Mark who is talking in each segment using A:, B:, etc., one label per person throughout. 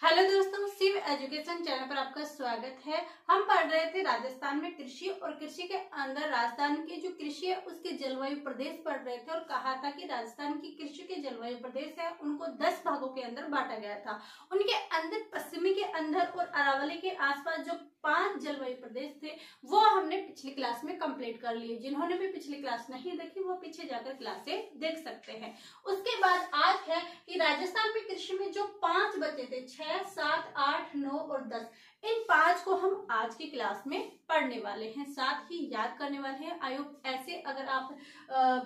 A: Hello दोस्तों, Shiv education channel पर आपका स्वागत है। हम पढ़ रहे थे राजस्थान में कृषि और कृषि के अंदर राजस्थान की जो कृषि है उसके जलवायु प्रदेश पढ़ रहे थे और कहा था कि राजस्थान की कृषि के जलवायु प्रदेश है उनको 10 भागों के अंदर बांटा गया था। उनके अंदर पश्चिमी के अंदर और अरावली के आसपास जो 5 जलवायु प्रदेश थे वो हमने पिछली क्लास में कंप्लीट कर लिए। जिन्होंने भी पिछली क्लास नहीं देखी वो पीछे जाकर क्लासें देख सकते हैं। उसके बाद आज है कि राजस्थान में कृषि में जो 5 बचे थे 6, 7, 8, 9 और 10, इन 5 को हम आज की क्लास में पढ़ने वाले हैं, साथ ही याद करने वाले हैं। आयोग ऐसे अगर आप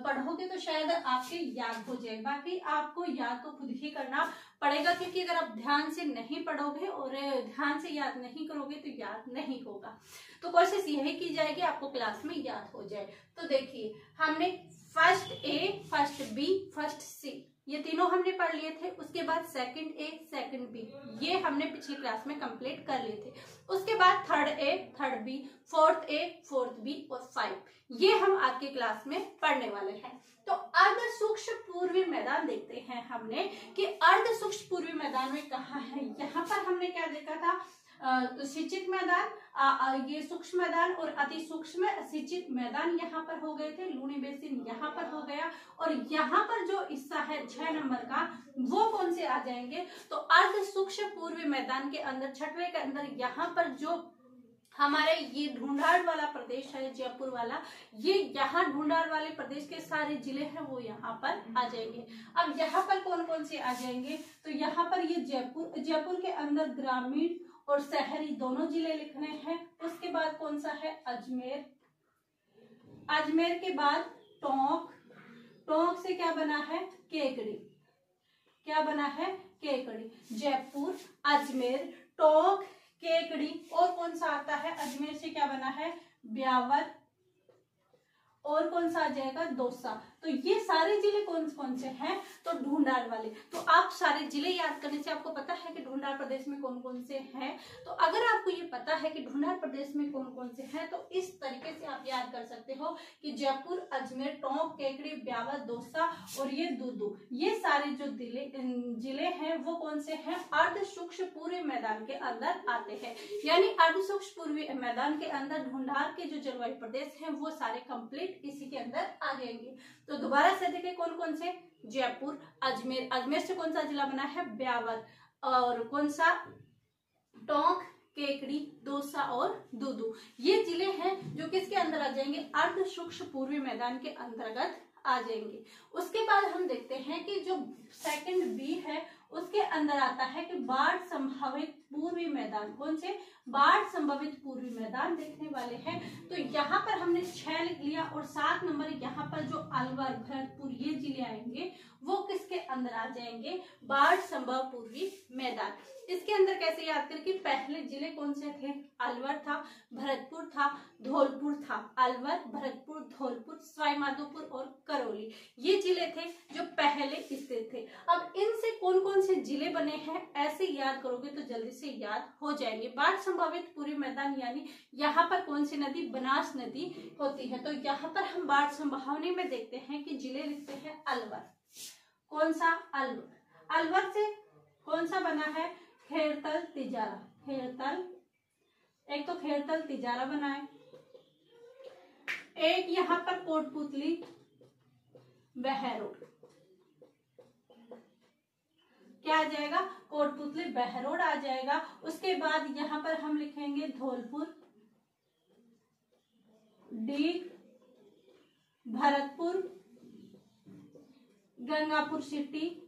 A: पढ़ोगे तो शायद आपके याद हो जाए, बाकी आपको याद तो खुद ही करना पड़ेगा, क्योंकि अगर आप ध्यान से नहीं पढ़ोगे और ध्यान से याद नहीं करोगे तो याद नहीं होगा। तो कोशिश यही की जाएगी आपको क्लास में याद हो जाए। तो देखिए, हमने first A, first B, first सी ये तीनों हमने पढ़ लिए थे। उसके बाद सेकंड ए, सेकंड बी ये हमने पिछली क्लास में कंप्लीट कर लिए थे। उसके बाद third A, third B, fourth A, fourth B और 5 ये हम आज की क्लास में पढ़ने वाले हैं। तो अर्ध सूक्ष्म पूर्वी मैदान देखते हैं हमने कि अर्ध सूक्ष्म पूर्वी मैदान में कहाँ है। यहाँ पर हमने क्या देखा था, सिंचित मैदान, ये सूक्ष्म मैदान और अति सूक्ष्म सिंचित मैदान यहाँ पर हो गए थे। लूनी बेसिन यहाँ पर हो गया और यहाँ पर जो हिस्सा है 6 नंबर का वो कौन से आ जाएंगे, तो अर्ध सूक्ष्म पूर्वी मैदान के अंदर 6वें के अंदर यहाँ पर जो हमारे ये ढूंढाड़ वाला प्रदेश है, जयपुर वाला, ये यहाँ ढूंढाड़ वाले प्रदेश के सारे जिले हैं वो यहाँ पर आ जाएंगे। अब यहाँ पर कौन कौन से आ जाएंगे, तो यहाँ पर ये जयपुर के अंदर ग्रामीण और शहरी दोनों जिले लिखने हैं। उसके बाद कौन सा है, अजमेर, अजमेर के बाद टोंक, टोंक से क्या बना है, केकड़ी, क्या बना है, केकड़ी। जयपुर, अजमेर, टोंक, केकड़ी और कौन सा आता है, अजमेर से क्या बना है, ब्यावर और कौन सा आ जाएगा, दौसा। तो ये सारे जिले कौन कौन से हैं, तो ढूंढाड़ वाले। तो आप सारे जिले याद करने से आपको पता है कि ढूंढाड़ प्रदेश में कौन कौन से हैं। तो अगर आपको ये पता है कि ढूंढाड़ प्रदेश में कौन कौन से हैं तो इस तरीके से आप याद कर सकते हो कि जयपुर, अजमेर, टोंक, केकड़ी, ब्यावर, दौसा और ये दूदू, ये सारे जो जिले हैं वो कौन से हैं, अर्ध सूक्ष्म पूर्वी मैदान के अंदर आते हैं। यानी अर्ध सूक्ष्म पूर्वी मैदान के अंदर ढूंढाड़ के जो जलवायु प्रदेश हैं वो सारे कंप्लीट इसी के अंदर आ जाएंगे। तो दोबारा से देखें कौन कौन से, जयपुर, अजमेर, अजमेर से कौन सा जिला बना है, ब्यावर, और कौन सा, टोंक, केकड़ी, दौसा और दूदू, ये जिले हैं जो किसके अंदर आ जाएंगे, अर्ध सूक्ष्म पूर्वी मैदान के अंतर्गत आ जाएंगे। उसके बाद हम देखते हैं कि जो सेकंड बी है उसके अंदर आता है कि बाढ़ संभावित पूर्वी मैदान, कौन से, बाढ़ संभावित पूर्वी मैदान देखने वाले हैं। तो यहाँ पर हमने 6 लिख लिया और 7 नंबर यहाँ पर जो अलवर, भरतपुर ये जिले आएंगे वो किसके अंदर आ जाएंगे, बाढ़ संभव पूर्वी मैदान। इसके अंदर कैसे याद करें कि पहले जिले कौन से थे, अलवर था, भरतपुर था, धौलपुर था, अलवर, भरतपुर, धौलपुर, सवाई माधोपुर और करौली ये जिले थे जो पहले स्थित थे। अब इनसे कौन कौन से जिले बने हैं ऐसे याद करोगे तो जल्दी से याद हो जाएंगे। बाढ़ संभावित पूर्वी मैदान यानी यहाँ पर कौन सी नदी, बनास नदी होती है। तो यहाँ पर हम बाढ़ संभावना में देखते हैं कि जिले लिखते हैं अलवर, कौन सा, अलवर, अलवर से कौन सा बना है, खेरतल, तिजारा, खेरतल, एक तो खेरतल तिजारा बना है, एक यहाँ पर कोटपुतली, बहरोड, क्या आ जाएगा, कोटपुतली, बहरोड आ जाएगा। उसके बाद यहाँ पर हम लिखेंगे धौलपुर, डीग, भरतपुर, गंगापुर सिटी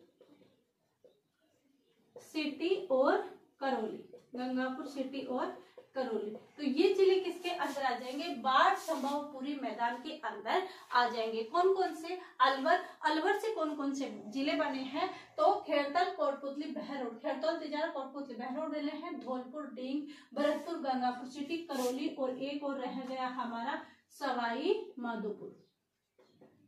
A: और करौली, गंगापुर सिटी और करौली। तो ये जिले किसके अंदर आ जाएंगे, बाढ़ संभव पूरी मैदान के अंदर आ जाएंगे। कौन कौन से, अलवर, अलवर से कौन कौन से जिले बने हैं, तो खेरतल, कोटपुतली, बहरोड, खेरतल, तिजारा, कोटपुतली, बहरोड जिले हैं, धौलपुर, डींग, भरतपुर, गंगापुर सिटी, करौली और एक और रह गया हमारा सवाई माधोपुर,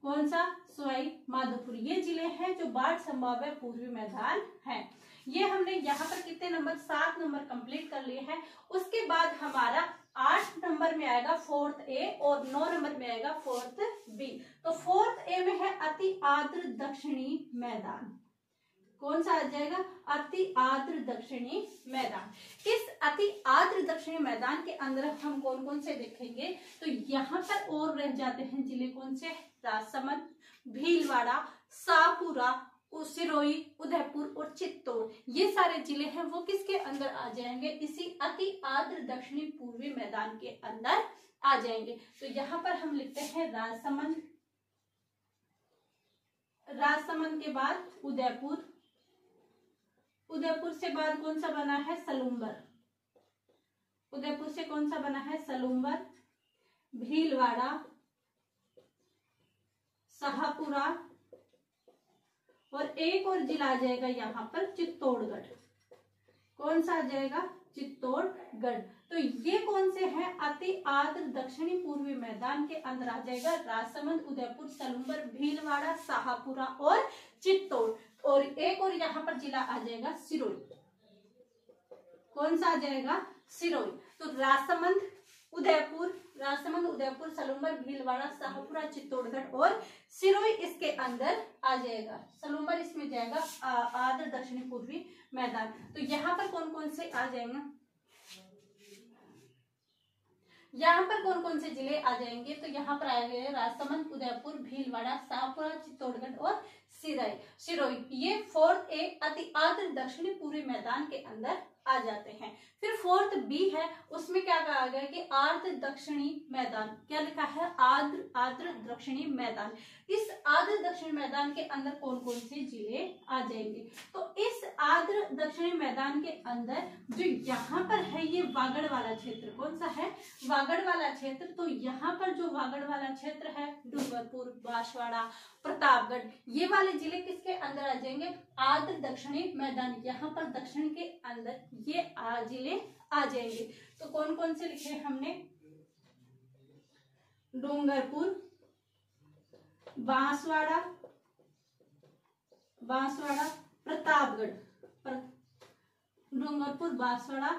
A: कौन सा, सवाई माधोपुर। ये जिले हैं जो बाढ़ संभाव्य पूर्वी मैदान है। ये हमने यहाँ पर कितने नंबर, 7 नंबर कंप्लीट कर लिए हैं। उसके बाद हमारा 8 नंबर में आएगा फोर्थ ए और 9 नंबर में आएगा फोर्थ बी। तो फोर्थ ए में है अति आर्द्र दक्षिणी मैदान, कौन सा आ जाएगा? अति आर्द्र दक्षिणी मैदान। इस अति आर्द्र दक्षिणी मैदान के अंदर हम कौन कौन से देखेंगे? तो यहाँ पर और रह जाते हैं जिले कौन से? राजसमंद, भीलवाड़ा, शाहपुरा, सिरोही, उदयपुर और चित्तौड़। ये सारे जिले हैं वो किसके अंदर आ जाएंगे? इसी अति आर्द्र दक्षिणी पूर्वी मैदान के अंदर आ जाएंगे। तो यहाँ पर हम लिखते हैं राजसमंद, राजसमंद के बाद उदयपुर, उदयपुर से बाद कौन सा बना है? सलूम्बर, उदयपुर से कौन सा बना है? सलूम्बर, भीलवाड़ा, शाहपुरा और एक और जिला आ जाएगा यहाँ पर चित्तौड़गढ़। कौन सा आ जाएगा? चित्तौड़गढ़। तो ये कौन से हैं? अति आर्द्र दक्षिणी पूर्वी मैदान के अंदर आ जाएगा राजसमंद, उदयपुर, सलूम्बर, भीलवाड़ा, शाहपुरा और चित्तौड़। और एक और यहाँ पर जिला आ जाएगा सिरोही। कौन सा आ जाएगा? सिरोही। तो राजसमंद, उदयपुर, राजसमंद, उदयपुर, सलूम्बर, भीलवाड़ा, शाहपुरा, चित्तौड़गढ़ और सिरोही इसके अंदर आ जाएगा। सलूम्बर इसमें जाएगा आर्द्र दक्षिणी पूर्वी मैदान। तो यहाँ पर कौन कौन से आ जाएंगे? यहाँ पर कौन कौन से जिले आ जाएंगे? तो यहाँ पर आएंगे राजसमंद, उदयपुर, भीलवाड़ा, शाहपुरा, चित्तौड़गढ़ और सिरोही। ये 4A अति आर्द्र दक्षिणी पूर्वी मैदान के अंदर आ जाते हैं। फिर 4B है, उसमें क्या कहा गया कि आर्द्र दक्षिणी मैदान। क्या लिखा है? आर्द्र दक्षिणी मैदान। इस आर्द्र दक्षिणी मैदान के अंदर कौन कौन से जिले आ जाएंगे? तो इस आर्द्र दक्षिणी मैदान के अंदर जो यहाँ पर है ये वागड़ वाला क्षेत्र, कौन सा है? वागड़ वाला क्षेत्र। तो यहाँ पर जो वागड़ वाला क्षेत्र है, डूंगरपुर, बांसवाड़ा, प्रतापगढ़, ये वाले जिले किसके अंदर आ जाएंगे? आर्द्र दक्षिणी मैदान। यहाँ पर दक्षिण के अंदर ये जिले आ जाएंगे। तो कौन कौन से लिखे हमने? डूंगरपुर, बांसवाड़ा, प्रतापगढ़, डूंगरपुर, बांसवाड़ा,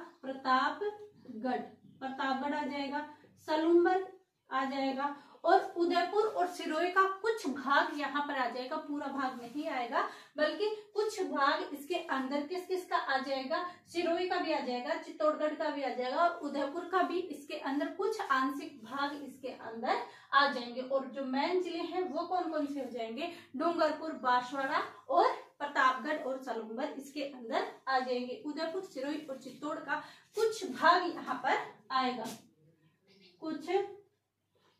A: प्रतापगढ़ आ जाएगा, सलूम्बर आ जाएगा और उदयपुर और सिरोही का कुछ भाग यहाँ पर आ जाएगा। पूरा भाग नहीं आएगा बल्कि कुछ भाग इसके अंदर किस किस का आ जाएगा? सिरोही का भी आ जाएगा, चित्तौड़गढ़ का भी आ जाएगा और उदयपुर का भी इसके अंदर कुछ आंशिक भाग इसके अंदर आ जाएंगे। और जो मेन जिले हैं वो कौन कौन से हो जाएंगे? डूंगरपुर, बांसवाड़ा और प्रतापगढ़ और सलूम्बर इसके अंदर आ जाएंगे। उदयपुर, सिरोही और चित्तौड़ का कुछ भाग यहाँ पर आएगा। कुछ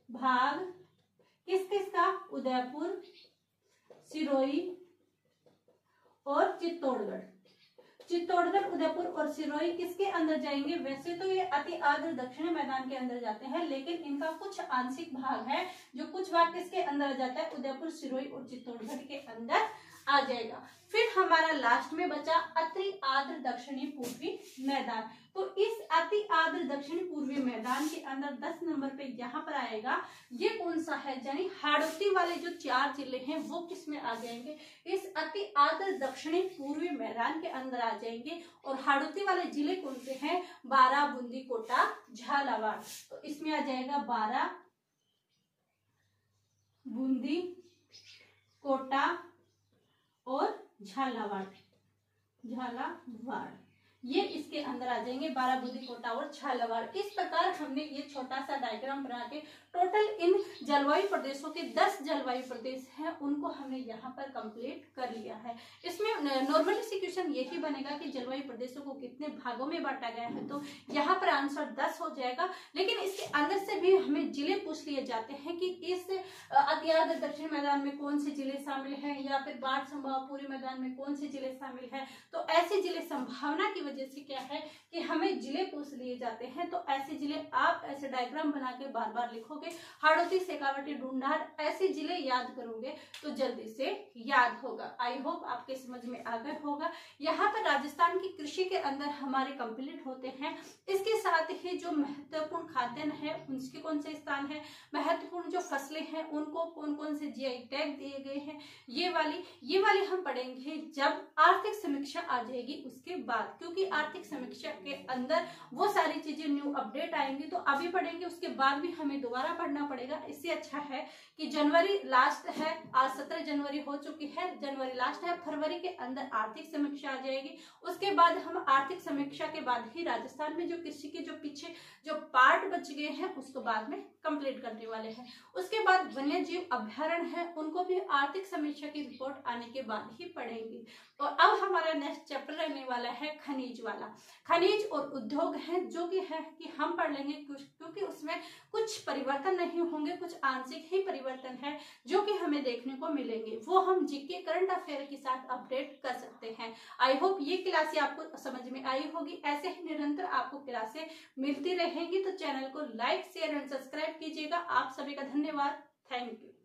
A: भाग किस किस का? उदयपुर, सिरोही और चित्तौड़गढ़। चित्तौड़गढ़, उदयपुर और सिरोही किसके अंदर जाएंगे? वैसे तो ये अति आर्द्र दक्षिणी मैदान के अंदर जाते हैं, लेकिन इनका कुछ आंशिक भाग है जो कुछ भाग किसके अंदर आ जाता है? उदयपुर, सिरोही और चित्तौड़गढ़ के अंदर आ जाएगा। फिर हमारा लास्ट में बचा अति आर्द्र दक्षिणी पूर्वी मैदान। तो इस अति आर्द्र दक्षिणी पूर्वी मैदान के अंदर 10 नंबर पे यहाँ पर आएगा, ये कौन सा है? यानी हाड़ौती वाले जो 4 जिले हैं वो किस में आ जाएंगे? इस अति आर्द्र दक्षिणी पूर्वी मैदान के अंदर आ जाएंगे। और हाड़ौती वाले जिले कौन से हैं? बारां, बूंदी, कोटा, झालावाड़। तो इसमें आ जाएगा बारां, बूंदी, कोटा और झालावाड़। ये इसके अंदर आ जाएंगे, बारां, बूंदी, कोटा और झालावाड़। इस प्रकार हमने ये छोटा सा डायग्राम बना के टोटल इन जलवायु प्रदेशों के 10 जलवायु प्रदेश हैं उनको हमने यहाँ पर कंप्लीट कर लिया है। इसमें नॉर्मली सी क्वेश्चन यही बनेगा कि जलवायु प्रदेशों को कितने भागों में बांटा गया है, तो यहाँ पर आंसर 10 हो जाएगा। लेकिन इसके अंदर से भी हमें जिले पूछ लिए जाते हैं कि इस अति आर्द्र दक्षिण मैदान में कौन से जिले शामिल हैं या फिर बाढ़ संभाव पूर्वी मैदान में कौन से जिले शामिल है। तो ऐसे जिले संभावना की वजह से क्या है कि हमें जिले पूछ लिए जाते हैं। तो ऐसे जिले आप ऐसे डायग्राम बना के बार बार लिखोगे, हाड़ौती, शेखावाटी, ढूंढार ऐसे जिले याद करोगे तो जल्दी से याद होगा। आई होप आपके समझ में आ गया होगा। यहाँ पर राजस्थान की कृषि कृषि के अंदर हमारे कंप्लीट होते हैं। इसके साथ ही जो महत्वपूर्ण खाद्यान्न है उनके कौन से स्थान है, महत्वपूर्ण जो फसलें हैं उनको कौन कौन से जीआई टैग दिए गए हैं, ये वाली हम पढ़ेंगे जब आर्थिक समीक्षा आ जाएगी उसके बाद, क्योंकि आर्थिक समीक्षा के अंदर वो सारी चीजें न्यू अपडेट आएंगी तो अभी पढ़ेंगे, उसके बाद भी हमें दोबारा पढ़ना पड़ेगा। इससे अच्छा है कि जनवरी लास्ट है, आज 17 जनवरी हो चुकी है, जनवरी लास्ट है, फरवरी के अंदर आर्थिक समीक्षा आ जाएगी। उसके बाद हम आर्थिक समीक्षा के बाद ही राजस्थान में जो कृषि के जो पीछे जो पार्ट बच गए हैं उसको बाद में कंप्लीट करने वाले हैं। उसके बाद वन्य जीव अभ्यारण्य है उनको भी आर्थिक समीक्षा की रिपोर्ट आने के बाद ही पढ़ेंगे। और अब हमारा नेक्स्ट चैप्टर रहने वाला है खनिज वाला। खनिज और उद्योग है जो कि है कि हम पढ़ लेंगे क्योंकि उसमें कुछ परिवर्तन नहीं होंगे, कुछ आंशिक ही परिवर्तन है जो कि हमें देखने को मिलेंगे, वो हम जीके करंट अफेयर के साथ अपडेट कर सकते हैं। आई होप ये क्लासें आपको समझ में आई होगी। ऐसे ही निरंतर आपको क्लासें मिलती रहेंगी तो चैनल को लाइक शेयर एंड सब्सक्राइब कीजिएगा। आप सभी का धन्यवाद। Thank you.